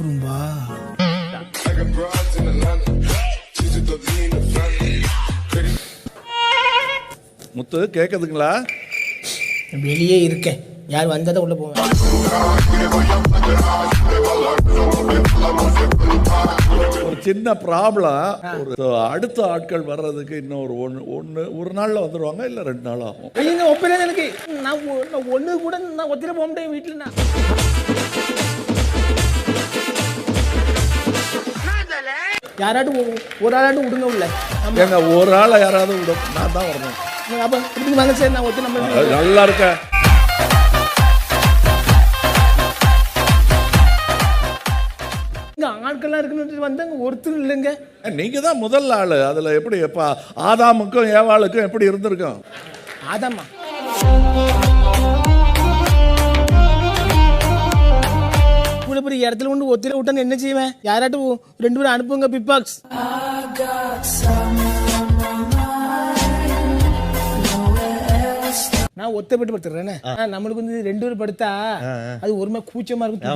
ரூம்பா? முத்து கேக்குதுங்களா? வெளியே இருக்கேன், யார் வந்ததை உள்ள போவேன். ஒரு சின்ன ப்ராப்ளம். ஒரு அடுத்த ஆட்கள் வர்றதுக்கு இன்னும் ஒரு நாள்ல வந்துருவாங்க, இல்ல 2 நாள் ஆகும். நீங்க ஒப்பில எனக்கு நான் ஒண்ணு கூட நான் ஒத்திர போக முடியும் வீட்டுல. நான் யாராட்டும் ஒரு ஆளாட்டும் விடுங்க உள்ள. எங்க ஒரு ஆளை யாராவது விடும், நான் தான் வரணும். அப்ப இப்படி வாங்க சார், நான் ஒத்தி நம்ம நல்லா இருக்க. ஆட்கள்லாம் இருக்குன்னு வந்தாங்க, ஒருத்தர் இல்லைங்க. நீங்க தான் முதல் ஆளு. அதுல எப்படி ஆதாமுக்கும் ஏவாளுக்கும் எப்படி இருந்திருக்கும்? ஆதாமா இவ்வளவு பெரிய இடத்துல கொண்டு ஒத்திர விட்டான்னு என்ன செய்வேன்? யாராட்டும் 2 பேரும் அனுப்புங்க பிப்பாக்ஸ். நான் ஒத்தப்பட்டு படுத்துறேன். நம்மளுக்கு வந்து 2 பேர் படுத்தா அது ஒரு மாதிரி கூச்சமா இருக்கும்.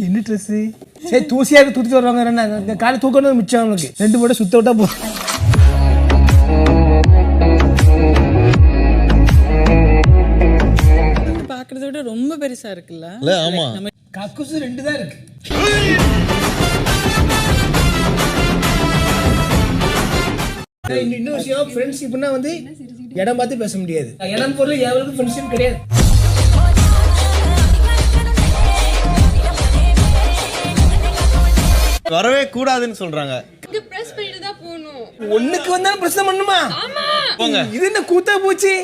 என்ன ட்ரெஸ் சரி தூசியா துடுத்து வருவாங்க. காலை தூக்கணும் மிச்சம். அவங்களுக்கு 2 போட சுத்த விட்டா போ. பாக்குறத விட ரொம்ப பெருசா இருக்குல்ல? ஆமா, கக்கூசு 2 தான் இருக்கு. இன்னொரு விஷயம், ஃப்ரெண்ட்ஷிப்னா வந்து இடம் பார்த்து பேச முடியாது. இடம் பொருள் எவ்வளவு ஃப்ரெண்ட்ஷிப் கிடையாது. வரவே கூடாதுன்னு சொல்றாங்க. ஒண்ணுக்கு வந்தாலும் பிரச்சனை பண்ணுமா? இது என்ன கூத்தா போச்சு?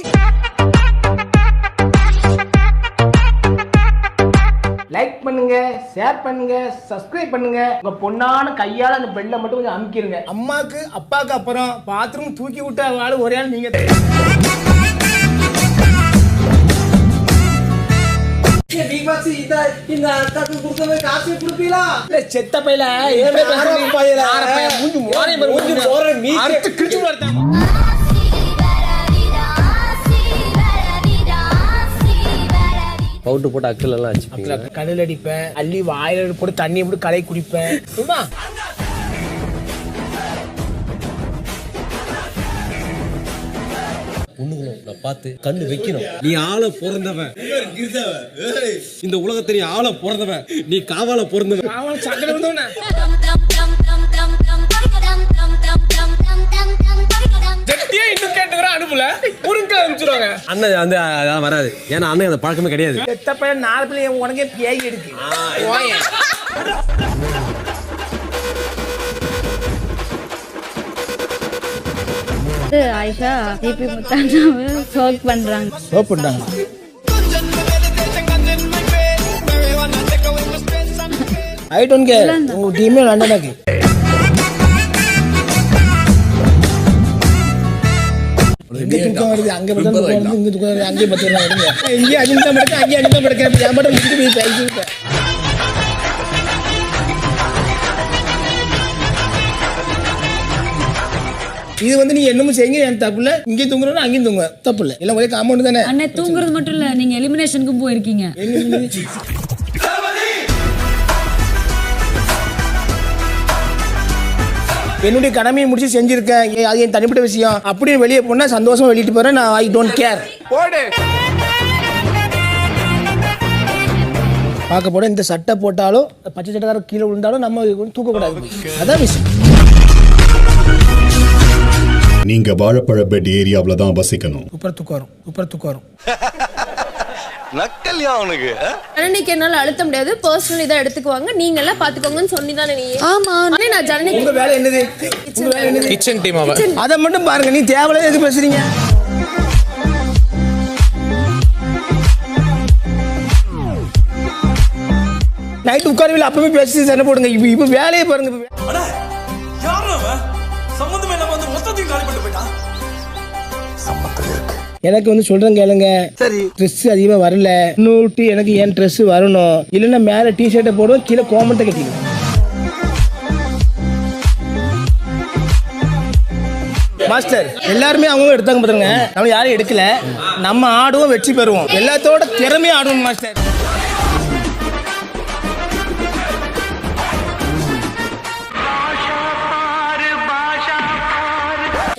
லைக் பண்ணுங்க, ஷேர் பண்ணுங்க, சப்ஸ்கிரைப் பண்ணுங்க. உங்க பொண்ணான கையால அந்த பெல்ல மட்டும் கொஞ்சம் அமுக்கிருங்க. அம்மாக்கு அப்பாக்கு அப்புறம் பாத்ரூம் தூக்கி விட்ட ஆளு ஒரே ஆள் நீங்க. இந்த அக்காக்கு கொடுக்கவே காசு கொடுப்பீங்களா? செத்த பையில பவுடர் போட்டு அக்கல் எல்லாம் வச்சுப்பீங்க. கடல் அடிப்பேன், அள்ளி வாயில போட்டு தண்ணி போட்டு களை குடிப்பேன். பார்த்து கண்ணு வைக்கணும். நீ ஆளை பிறந்தவன், இந்த உலகத்தை நீ ஆளை பிறந்தவன், நீ காவால பிறந்தவன். அண்ணன் வந்து அதெல்லாம் வராது. ஏன்னா அண்ணன் அந்த பழக்கமே கிடையாது. உனக்கே பேய் எடுக்கு. ஆயிஷா ஜிபி முத்தாண்டாவை சோக் பண்றாங்க. சோக் பண்றாங்க. I don't care. உங்க டீமே லண்டனுக்கு. இங்க தூக்கம் வருது, அங்க படுத்து போறது, இங்க தூக்கம் வருது, அங்கே படுத்துறேன். இங்க அஜிந்தா படுக்க, அங்கே அஜிந்தா படுக்க. நான் மட்டும் முடிச்சு போய் பேசிட்டேன். இது வந்து நீ என்னமோ செய்யுங்க, எனக்கு தப்பு இல்ல. இங்கே தூங்குறோம், அங்கேயும் தூங்க தப்பு இல்ல. எல்லாம் ஒரே காம்பவுண்ட் தானே. அண்ணே தூங்குறது மட்டும் இல்ல, நீங்க எலிமினேஷனுக்கும் போயிருக்கீங்க. என்னுடைய கடமையை முடிச்சு செஞ்சிருக்கேன். அது என் தனிப்பட்ட விஷயம். அப்படியே வெளியே போனா சந்தோஷமா வெளியிட்டு போறேன். நான் ஐ டோன்ட் கேர். பார்க்க போட இந்த சட்டை போட்டாலும் பச்சை சட்டைக்காரர் கீழே விழுந்தாலும் நம்ம தூக்கக்கூடாது. அதான் விஷயம். நீங்க வாழைப்பழ பெட் ஏரியாவில் தான் வசிக்கணும். உப்பர் தூக்கம் வரும். நக்கல்யா அவனுக்கு. ஜனனிக்கு என்னால அழுத்த முடியாது, பர்சனல் இதை எடுத்துக்குவாங்க, நீங்க எல்லாம் பாத்துக்கோங்கன்னு சொன்னிதானே நீ? ஆமா, நான் ஜனனிக்கு. உங்க வேலை என்னது? Kitchen team. அதை மட்டும் பாருங்க. நீ தேவையில்ல எதுக்கு பேசுறீங்க? நைட் உட்காரவில்லை, அப்பவே பேசி சண்டை போடுங்க. இப்ப வேலையை பாருங்க. எனக்கு வந்து சொல்றேன் கேளுங்க. சரி, ட்ரெஸ் அதிகமா வரல, இன்னொரு எனக்கு ஏன் ட்ரெஸ் வரணும், இல்லைன்னா மேல டிஷர்ட்டை போடுவோம், கீழே கோமட்டை கட்டிடுவோம். மாஸ்டர் எல்லாருமே அவங்க எடுத்தாங்க பாருங்க, நம்ம யாரும் எடுக்கல. நம்ம ஆடுவோம், வெற்றி பெறுவோம். எல்லாத்தோட திறமையும் ஆடுவோம் மாஸ்டர்.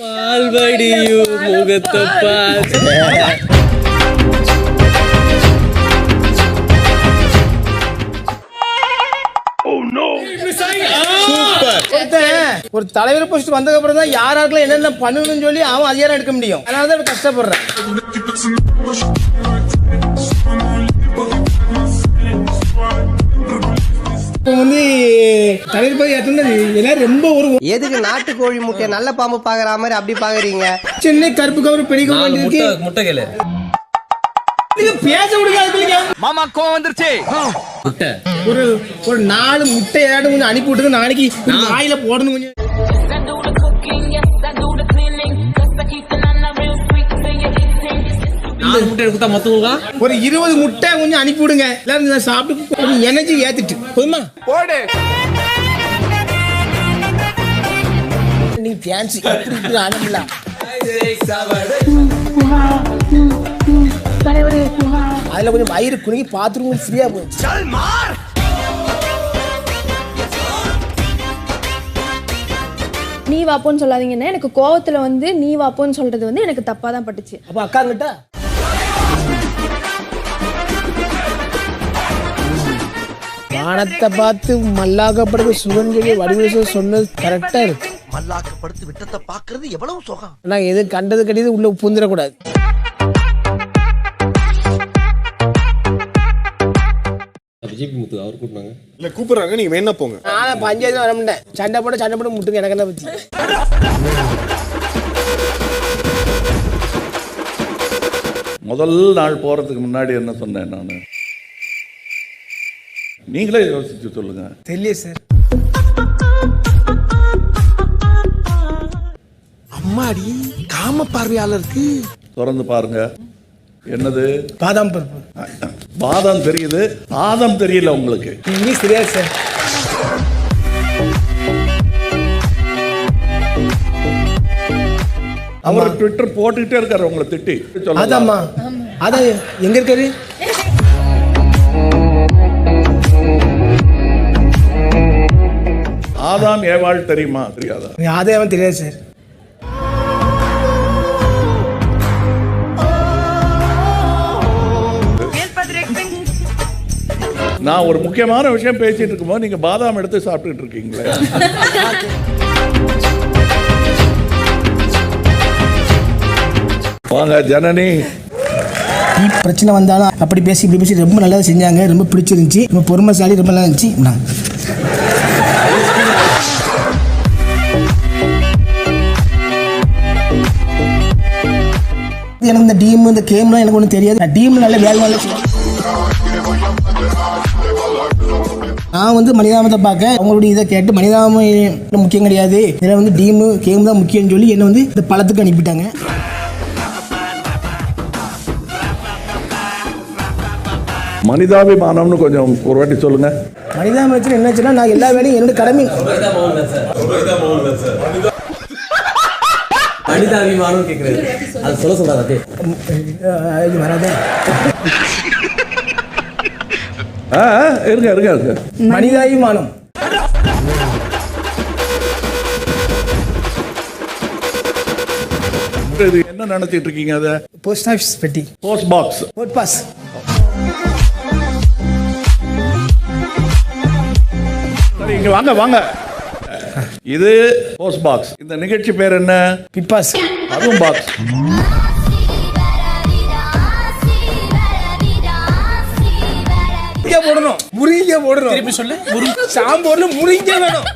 பால்வடியும் முகத்தை பார். ஒரு தலைவர் போஸ்ட் வந்ததுக்கு அப்புறம் தான் யாராருக்கெல்லாம் என்னென்ன பண்ணணும்னு சொல்லி அவன் அதிகாரம் எடுக்க முடியும். அதனாலதான் கஷ்டப்படுறேன். இப்போ வந்து தலைவர் பதவி ஏற்றுனது எல்லாரும் ரொம்ப ஒரு எதுக்கு நாட்டுக்கோழி முட்டைய நல்ல பாம்பு பாக்குற மாதிரி அப்படி பாக்குறீங்க? சென்னை கருப்பு கவர் பெரிய முட்டை கேளு. பேச முடியாது. மாமா கோவம் வந்துருச்சு. ஒரு 4 முட்டை ஏதாவது கொஞ்சம் அனுப்பி விட்டுருக்கு. நாளைக்கு வாயில போடணும் கொஞ்சம். ஒரு 20 முட்டை கொஞ்சம் அனுப்பி விடுங்க. எல்லாரும் சாப்பிட்டு எனர்ஜி ஏத்திட்டு போதுமா? போடு. நீ ஃபேன்சி ஆனமில்ல. அதுல கொஞ்சம் வயிறு குலுங்கி பாத்ரூம் ஃப்ரீயா போச்சு. நீ வாப்போன்னு சொல்லாதீங்கன்னா, எனக்கு கோவத்துல வந்து நீ வாப்போன்னு சொல்றது வந்து எனக்கு தப்பா தான் பட்டுச்சு. அப்ப அக்கா கிட்ட வானத்தை பார்த்து மல்லாக்கப்படுறது சுகஞ்சலி வடிவ சொன்னது கரெக்டா இருக்கு. மல்லாக்கப்படுத்து விட்டத்தை பாக்குறது எவ்வளவு சுகம். ஆனா எது கண்டது கடிது உள்ள பூந்துடக்கூடாது. அவர் கூப்பிட்டாங்க. இல்ல கூப்பிடுறாங்க, நீங்க வேணா போங்க. ஆனா பஞ்சாயத்து வர முடியல. சண்டை போட்டு முட்டுங்க. எனக்கு என்ன பத்தி முதல் நாள் போறதுக்கு முன்னாடி என்ன சொன்னேன் நான்? நீங்களே யோசிச்சு சொல்லுங்க. தெரியல சார். அம்மாடி காம பார்வையாளருக்கு திறந்து பாருங்க. என்னது? பாதாம் பருப்பு. பாதாம் தெரியுது, ஆதம் தெரியல உங்களுக்கு. இங்கிலீஷ் தெரியாது சார். அவர் ட்விட்டர் போட்டுக்கிட்டே இருக்காரு உங்களை திட்டி. அதாம்மா, அதான் எங்க இருக்காரு? ஆதாம் ஏவாள் தெரியுமா? தெரியாதா? ஆதாம் தெரியாது சார். நான் ஒரு முக்கியமான விஷயம் பேசிட்டு இருக்கும்போது நீங்க பாதாம் எடுத்து சாப்பிட்டுட்டு இருக்கீங்களே. வாங்க ஜனனி. பிரச்சனை வந்தாலும் அப்படி பேசி இப்படி பேசி ரொம்ப நல்லா செஞ்சாங்க. ரொம்ப பிடிச்சிருந்துச்சு. ரொம்ப பொறுமைசாலி. ரொம்ப நல்லா இருந்துச்சு. எனக்கு இந்த டீம் இந்த கேம்லாம் எனக்கு ஒன்றும் தெரியாது. நான் டீம் நல்ல வேலை நல்லா செய்வேன். நான் வந்து மனிதாபத்தை பார்க்க அவங்களுடைய இதை கேட்டு மனிதாபம் முக்கியம் கிடையாது, இதில் வந்து டீமு கேம் தான் முக்கியம்னு சொல்லி என்னை வந்து இந்த பழத்துக்கு அனுப்பிட்டாங்க. மனிதாபிமானம்னு கொஞ்சம் ஒரு வாட்டி சொல்லுங்க. மனிதாபிமானம் என்ன ஆச்சுன்னா, நான் எல்லா வேலையும் என்னோட கடமை. மனிதாபிமானம் கேட்கறது அது சொல்ல சொல்லாதே வராதே. இருங்க இருங்க இருங்க. மனிதாபிமானம் என்ன நினைச்சிட்டு இருக்கீங்க? அதை போஸ்ட் ஆஃபீஸ் பெட்டி, போஸ்ட் பாக்ஸ், போஸ்ட் பாஸ். சரி இங்க வாங்க வாங்க. இது போஸ்ட் பாக்ஸ். இந்த நிகழ்ச்சி பேர் என்ன? பிப்பாஸ். அதுவும் பாக்ஸ். போடணும், முருங்கை போடணும். திருப்பி சொல்லு. சாம்பார்ல முருங்கை வேணும்.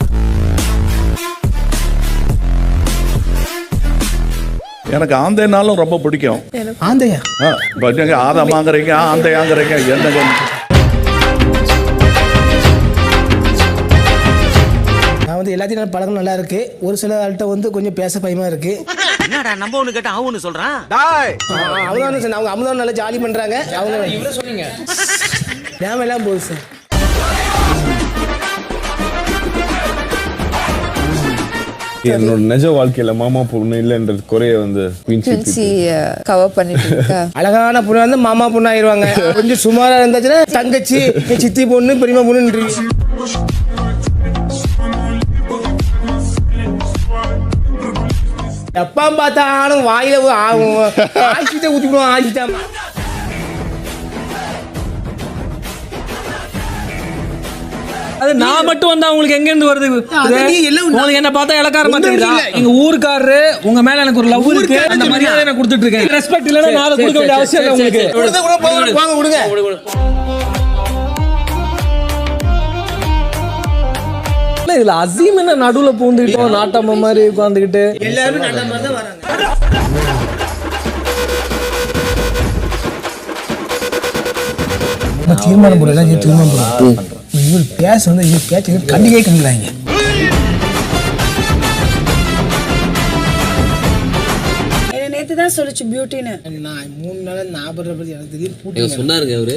எனக்கு ஆந்தைனாலும் ரொம்ப பிடிக்கும். ஆந்தையா? ஆதம் வாங்குறீங்க, ஆந்தை வாங்குறீங்க, என்னங்க? நான் வந்து எல்லாத்தையும் பழக்கம் நல்லா இருக்கு. ஒரு சில ஆள்கிட்ட வந்து கொஞ்சம் பேச பயமா இருக்கு. என்னடா நம்ம ஒண்ணு கேட்டா அவன் ஒண்ணு சொல்றான். அவங்க அமுதம் நல்லா ஜாலி பண்றாங்க. அவங்க இவ்வளவு சொன்னீங்க. டேம் எல்லாம் போகுது சார். என்னோட நிஜ வாழ்க்கையில மாமா பொண்ணு இல்லைன்றது குறைய வந்து குயின்சி கவர் பண்ணிட்டு இருக்கா. அழகான பொண்ணு வந்து மாமா பொண்ணு ஆயிருவாங்க. கொஞ்சம் சுமாரா இருந்தாச்சுன்னா தங்கச்சி, சித்தி பொண்ணு, பெரியமா பொண்ணு. எப்பா பார்த்தாலும் வாயில ஆசிட்ட ஊத்திடுவோம். ஆசிட்டா அது நான் மட்டும் வந்தா உங்களுக்கு எங்க இருந்து வருது? உங்களுக்கு என்ன பார்த்தா இலக்காரமா தெரியுதா? எங்க ஊர்க்காரரு உங்க மேல எனக்கு ஒரு லவ் இருக்கு, அந்த மரியாதை நான் கொடுத்துட்டு இருக்கேன். ரெஸ்பெக்ட் இல்லனா நான் அதை கொடுக்க வேண்டிய அவசியம் இல்லை உங்களுக்கு. வாங்க விடுங்க. இல்ல இதுல அசீம் என்ன நடுவுல பூந்துக்கிட்டோம் நாட்டாம மாதிரி உட்காந்துக்கிட்டு எல்லாரும் நாட்டாம தான் வராங்க. தீர்மானம் போடலாம், தீர்மானம் போடலாம். இவர் பேச வந்து இவர் பேச்சு கண்டிக்கே கண்டுறாங்க. நேத்து தான் சொல்லுச்சு பியூட்டின்னு. நான் 3 நாளா ஞாபகம் பத்தி எனக்கு தெரியும். சொன்னாருங்க அவரு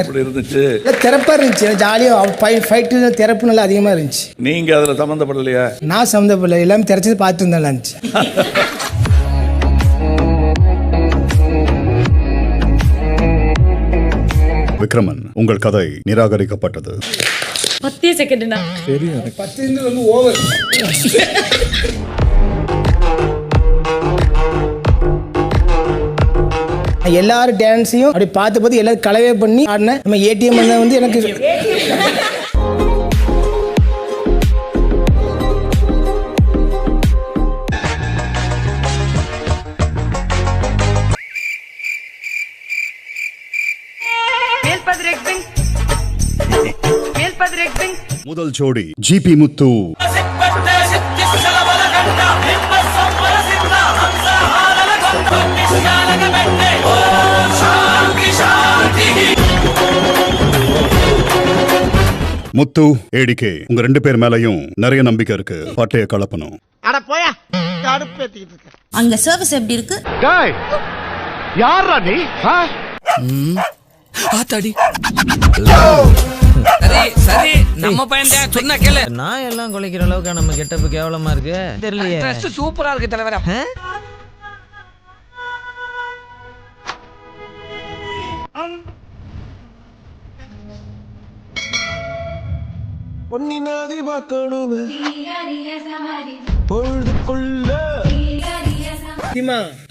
அப்படி இருந்துச்சு. திறப்பா இருந்துச்சு, ஜாலியா ஃபைட்டு திறப்பு நல்லா அதிகமா இருந்துச்சு. நீங்க அதுல சம்பந்தப்படலையா? நான் சம்மந்தப்படல, எல்லாமே திறச்சது பார்த்து இருந்தா இருந்துச்சு. விக்ரமன், உங்கள் கதை நிராகரிக்கப்பட்டது. 10 செகண்ட்னா 10 வந்து ஓவர். எல்லாரும் டான்ஸையும் அப்படி பார்த்து எல்லாரும் கலவை பண்ணி ஆடினேன். நம்ம ஏடிஎம் வந்து எனக்கு முதல் ஜோடி ஜிபி முத்து. முத்து, ஏடிகே, உங்க 2 பேர் மேலையும் நிறைய நம்பிக்கை இருக்கு. பட்டைய கலப்பணும். அங்க சர்வீஸ் எப்படி இருக்கு? ஆத்தாடி சரி நம்ம பையன் சொன்னா கேளு. நான் எல்லாம் கொலைக்கிற அளவுக்கு நம்ம கெட்டப்பு கேவலமா இருக்கு தெரியலையே. ட்ரெஸ் சூப்பரா இருக்கு தலைவரா.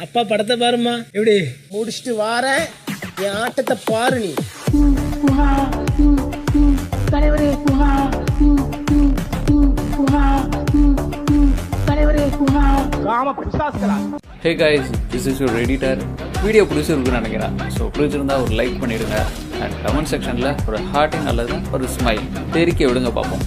அப்பா படத்தை பாருமா, எப்படி முடிச்சுட்டு வாரேன், என் ஆட்டத்தை பாரு நீ. Hey guys, this is your editor. Video பிடிச்சிருக்குன்னு நினைக்கிறேன். ஸோ பிடிச்சிருந்தா ஒரு லைக் பண்ணிடுங்க அண்ட் கமெண்ட் செக்ஷனில் ஒரு ஹார்ட்டிங் அல்லது ஒரு ஸ்மைல் தெரிக்க விடுங்க பார்ப்போம்.